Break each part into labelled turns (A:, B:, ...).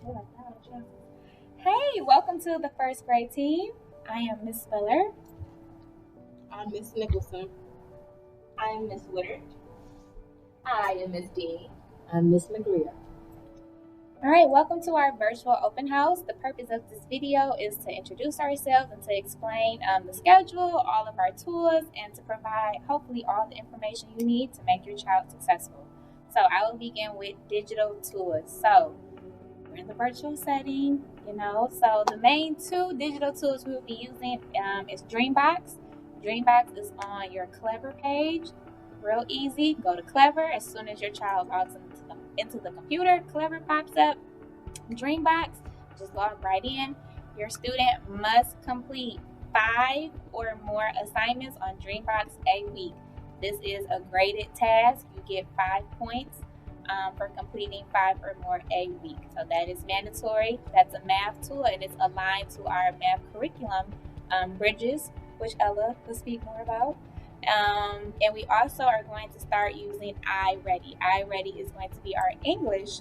A: Hey, welcome to the first grade team. I am Miss Spiller.
B: I'm Miss Nicholson.
C: I'm Miss Woodard.
D: I am Miss Dean.
E: I'm Miss McGleer.
A: All right, welcome to our virtual open house. The purpose of this video is to introduce ourselves and to explain the schedule, all of our tools, and to provide hopefully all the information you need to make your child successful. So I will begin with digital tools. So we're in the virtual setting, So the main two digital tools we will be using is Dreambox. Dreambox is on your Clever page. Real easy. Go to Clever. As soon as your child logs into the computer, Clever pops up. Dreambox, just log right in. Your student must complete 5 or more assignments on Dreambox a week. This is a graded task. You get 5 points for completing 5 or more a week. So that is mandatory. That's a math tool and it's aligned to our math curriculum, Bridges, which Ella will speak more about. And we also are going to start using iReady. iReady is going to be our English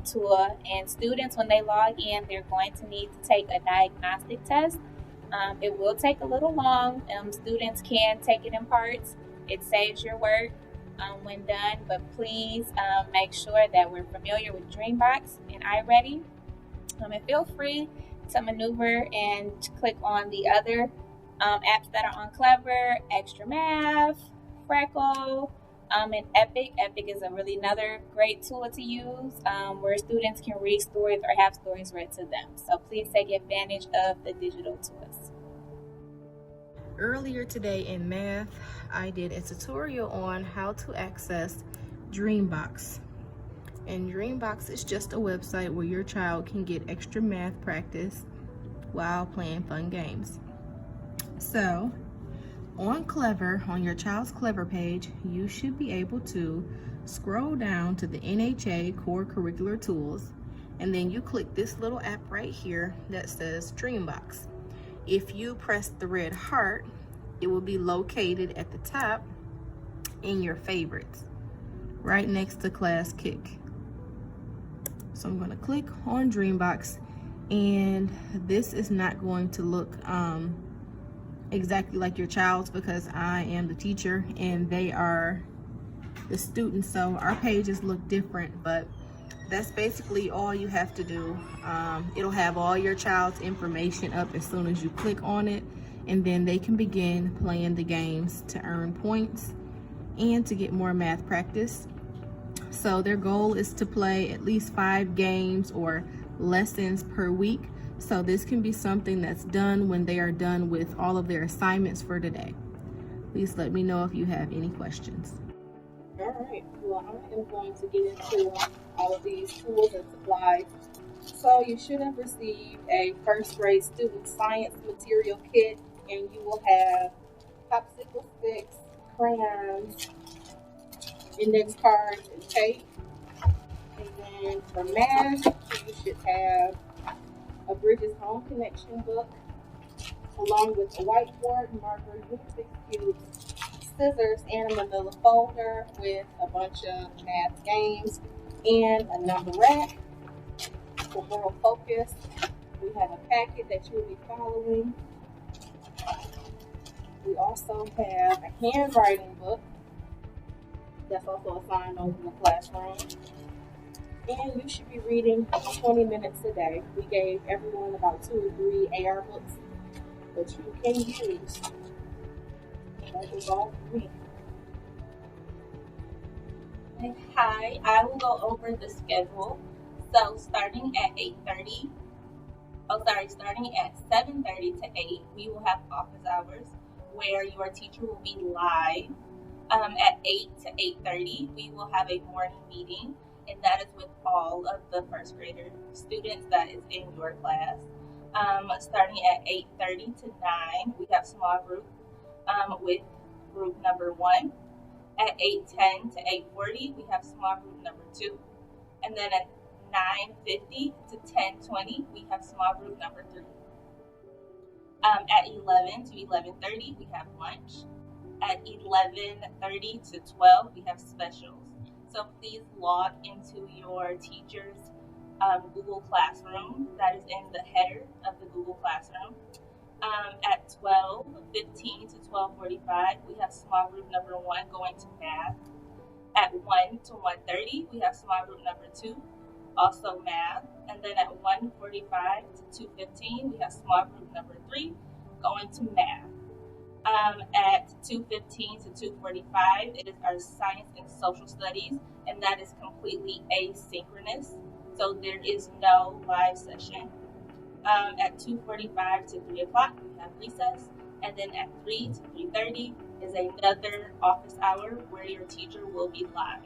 A: tool, and students, when they log in, they're going to need to take a diagnostic test. It will take a little long. Students can take it in parts. It saves your work when done, but please make sure that we're familiar with Dreambox and iReady. And feel free to maneuver and click on the other apps that are on Clever, Extra Math, Freckle, and Epic. Epic is a really another great tool to use where students can read stories or have stories read to them. So please take advantage of the digital tools.
B: Earlier today in math, I did a tutorial on how to access Dreambox. And Dreambox is just a website where your child can get extra math practice while playing fun games. So, on Clever, on your child's Clever page, you should be able to scroll down to the NHA Core Curricular Tools, and then you click this little app right here that says Dreambox. If you press the red heart, it will be located at the top in your favorites, right next to Class Kick. So I'm going to click on Dreambox, and this is not going to look exactly like your child's because I am the teacher and they are the students, so our pages look different, but that's basically all you have to do. It'll have all your child's information up as soon as you click on it, and then they can begin playing the games to earn points and to get more math practice. So their goal is to play at least 5 games or lessons per week. So this can be something that's done when they are done with all of their assignments for today. Please let me know if you have any questions.
E: All right, well, I am going to get into all of these tools and supplies. So you should have received a first grade student science material kit, and you will have popsicle sticks, crayons, index cards, and tape. And then for math, you should have a Bridges Home Connection book, along with a whiteboard, marker, Rubik's cubes, scissors, and a manila folder with a bunch of math games and a number rack. For moral focus, we have a packet that you will be following. We also have a handwriting book that's also assigned over in the classroom. And you should be reading 20 minutes a day. We gave everyone about 2 or 3 AR books that you can use. That is all for me.
C: Hi, I will go over the schedule. So starting at 7:30 to 8, we will have office hours where your teacher will be live. At 8 to 8:30, we will have a morning meeting, and that is with all of the first grader students that is in your class. Starting at 8:30 to 9, we have small group with group number 1. At 8:10 to 8:40, we have small group number 2. And then at 9:50 to 10:20, we have small group number 3. At 11 to 11:30, we have lunch. At 11:30 to 12, we have specials. So please log into your teacher's Google Classroom. That is in the header of the Google Classroom. At 12:15 to 12:45, we have small group number 1 going to math. At 1 to 1:30, we have small group number 2, also math. And then at 1:45 to 2:15, we have small group number 3 going to math. At 2:15 to 2:45, it is our science and social studies, and that is completely asynchronous. So there is no live session. At 2:45 to 3 o'clock, we have recess. And then at 3 to 3:30 is another office hour where your teacher will be live.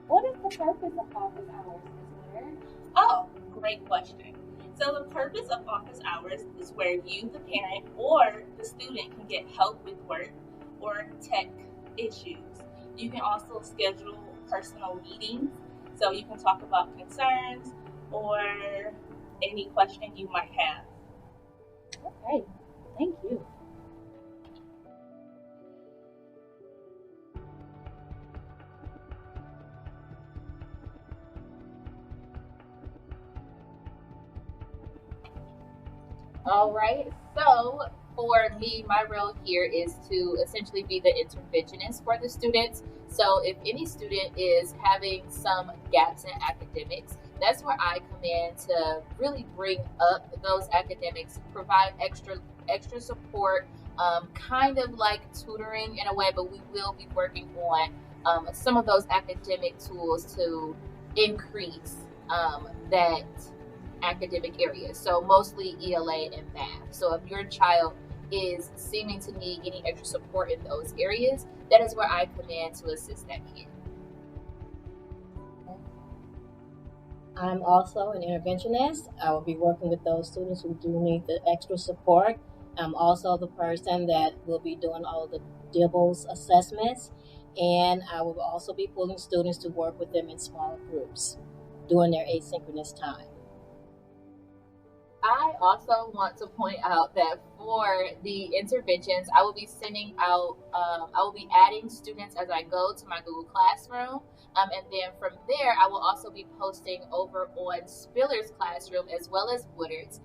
A: What is the purpose of office hours, Ms. Blair?
C: Oh, great question. So the purpose of office hours is where you, the parent, or the student can get help with work or tech issues. You can also schedule personal meetings, so you can talk about concerns or any question you might have.
A: Okay, thank you.
D: All right. So for me, my role here is to essentially be the interventionist for the students. So if any student is having some gaps in academics, that's where I come in to really bring up those academics, provide extra support, kind of like tutoring in a way, but we will be working on some of those academic tools to increase that academic areas. So mostly ELA and math. So if your child is seeming to need any extra support in those areas, that is where I come in to assist that kid.
F: I'm also an interventionist. I will be working with those students who do need the extra support. I'm also the person that will be doing all the DIBELS assessments, and I will also be pulling students to work with them in small groups during their asynchronous time.
D: I also want to point out that for the interventions, I will be sending out, I will be adding students as I go to my Google Classroom. And then from there, I will also be posting over on Spiller's Classroom as well as Woodard's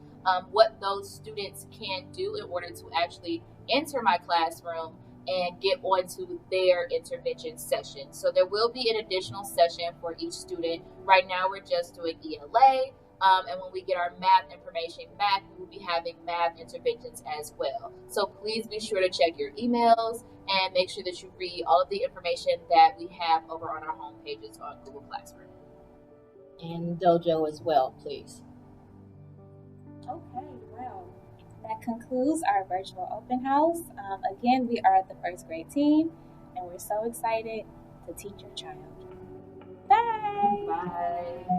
D: what those students can do in order to actually enter my classroom and get onto their intervention session. So there will be an additional session for each student. Right now, we're just doing ELA. And when we get our math information back, we will be having math interventions as well. So please be sure to check your emails and make sure that you read all of the information that we have over on our home pages on Google Classroom.
F: And Dojo as well, please.
A: Okay, well, that concludes our virtual open house. Again, we are the first grade team, and we're so excited to teach your child. Bye.
D: Bye.